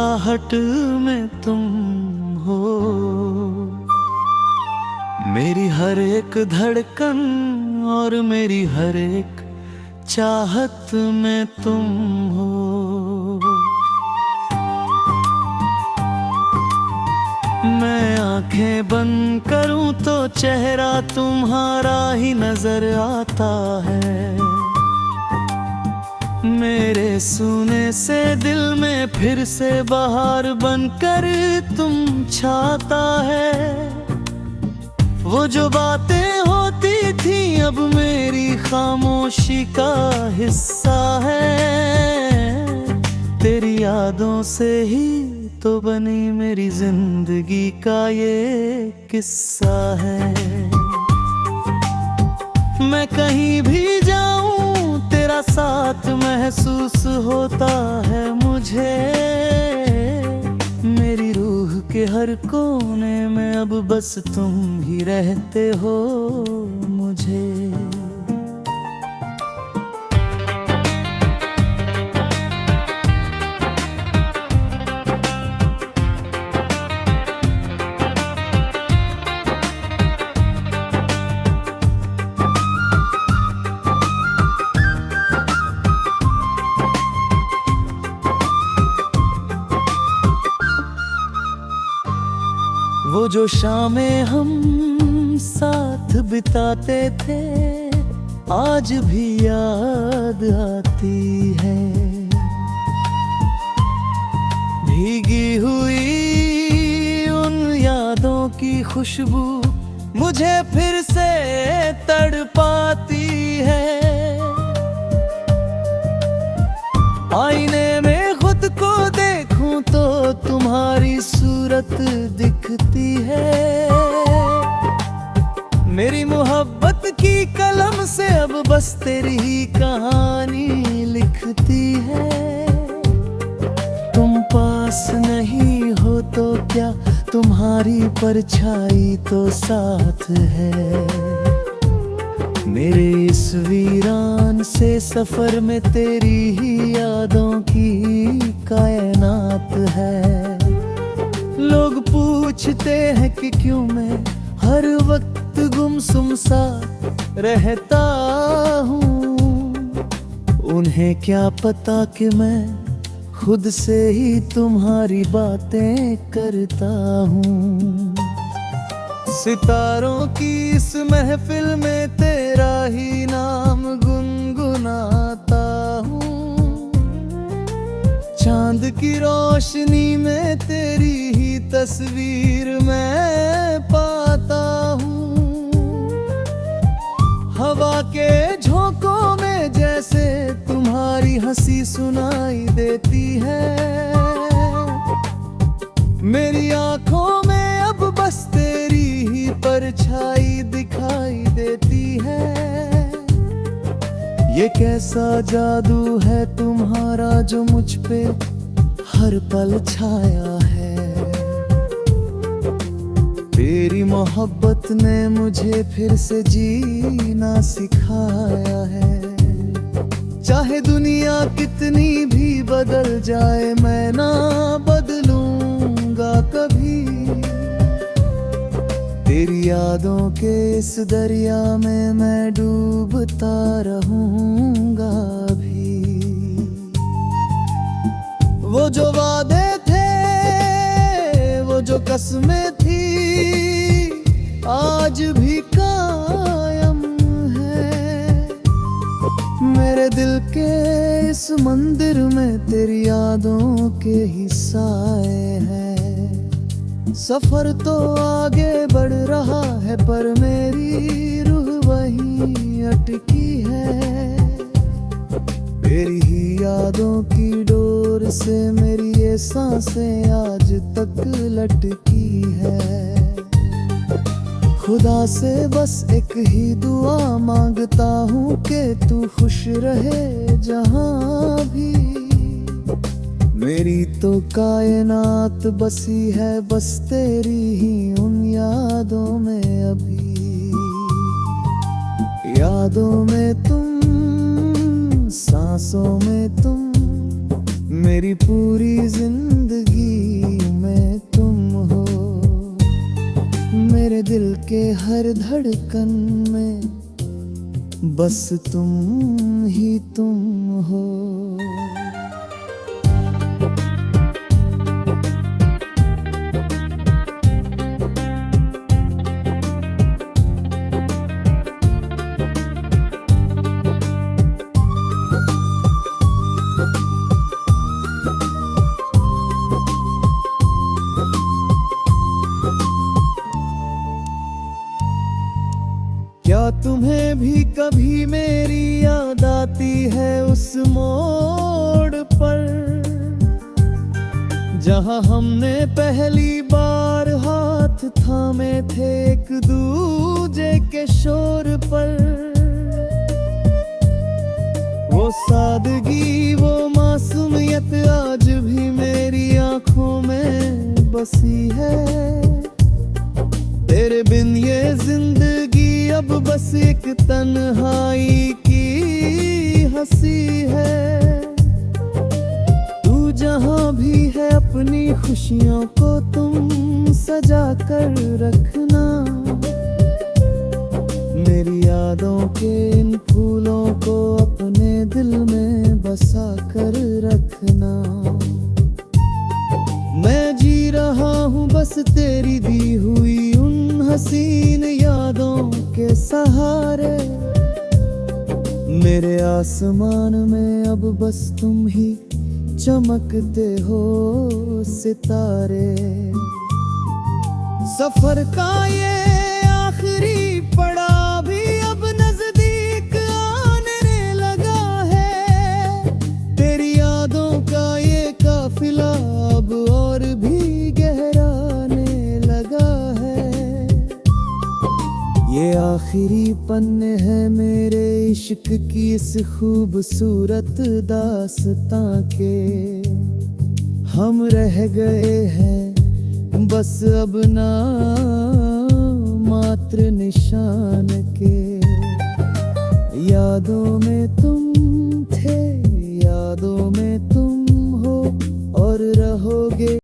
मुस्कुराहट में तुम हो, मेरी हर एक धड़कन और मेरी हर एक चाहत में तुम हो। मैं आंखें बंद करूं तो चेहरा तुम्हारा ही नजर आता है, मेरे सूने से दिल में फिर से बहार बनकर तुम छाता है। वो जो बातें होती थी अब मेरी खामोशी का हिस्सा है, तेरी यादों से ही तो बनी मेरी जिंदगी का ये किस्सा है। मैं कहीं भी जाऊं तेरा साथ महसूस होता है मुझे, मेरी रूह के हर कोने में अब बस तुम ही रहते हो मुझे। वो जो शामें हम साथ बिताते थे आज भी याद आती है, भीगी हुई उन यादों की खुशबू मुझे फिर से तड़पाती है। आईने में खुद को देखूं तो तुम्हारी सूरत दिखती है, मेरी मोहब्बत की कलम से अब बस तेरी ही कहानी लिखती है। तुम पास नहीं हो तो क्या, तुम्हारी परछाई तो साथ है, मेरे इस वीरान से सफर में तेरी ही यादों की कायनात है। लोग पूछते हैं कि क्यों मैं हर वक्त गुमसुम सा रहता हूँ, उन्हें क्या पता कि मैं खुद से ही तुम्हारी बातें करता हूँ। सितारों की इस महफिल में तेरा ही नाम गुनगुनाता हूँ, चांद की रोशनी में तेरी ही तस्वीर मैं पाता हूँ। हवा के झोंकों में जैसे तुम्हारी हंसी सुनाई देती है, मेरी आंखों में अब बस तेरी ही परछाई दिखाई देती है। ये कैसा जादू है तुम्हारा जो मुझ पे हर पल छाया है, तेरी मोहब्बत ने मुझे फिर से जीना सिखाया है। चाहे दुनिया कितनी भी बदल जाए मैं ना बदलूंगा कभी, तेरी यादों के इस दरिया में मैं डूबता रहूंगा भी। वो जो वादे थे वो जो कसमें थी आज भी कायम है, मेरे दिल के इस मंदिर में तेरी यादों के ही साए हैं। सफर तो आगे बढ़ रहा है पर मेरी रूह वहीं अटकी है, तेरी ही यादों की डोर से मेरी ये सांसें आज तक लटकी है। खुदा से बस एक ही दुआ मांगता हूँ कि तू खुश रहे जहाँ भी, मेरी तो कायनात बसी है बस तेरी ही उन यादों में अभी। यादों में तुम, सांसों में तुम, मेरी पूरी जिंदगी हर धड़कन में बस तुम ही तुम हो। क्या तुम्हें भी कभी मेरी याद आती है उस मोड़ पर, जहां हमने पहली बार हाथ थामे थे एक दूजे के शोर पर। वो सादगी वो मासूमियत आज भी मेरी आंखों में बसी है। तेरे बिन ये जिंदगी अब बस एक तन्हाई की हंसी है। तू जहां भी है अपनी खुशियों को तुम सजा कर रखना। मेरी यादों के इन फूलों को अपने दिल में बसा कर रखना। मैं जी रहा हूँ बस तेरी दी हुई उन हसीन यादों के सहारे। मेरे आसमान में अब बस तुम ही चमकते हो सितारे। सफर का ये आखिरी पड़ाव भी अब नजदीक आने लगा है। तेरी यादों का ये काफिला अब और भी गहराने लगा है। ये आखिरी पन्ने हैं मेरे इश्क की इस खूबसूरत दास्तां के। हम रह गए हैं बस अब ना मात्र निशान के। यादों में तुम थे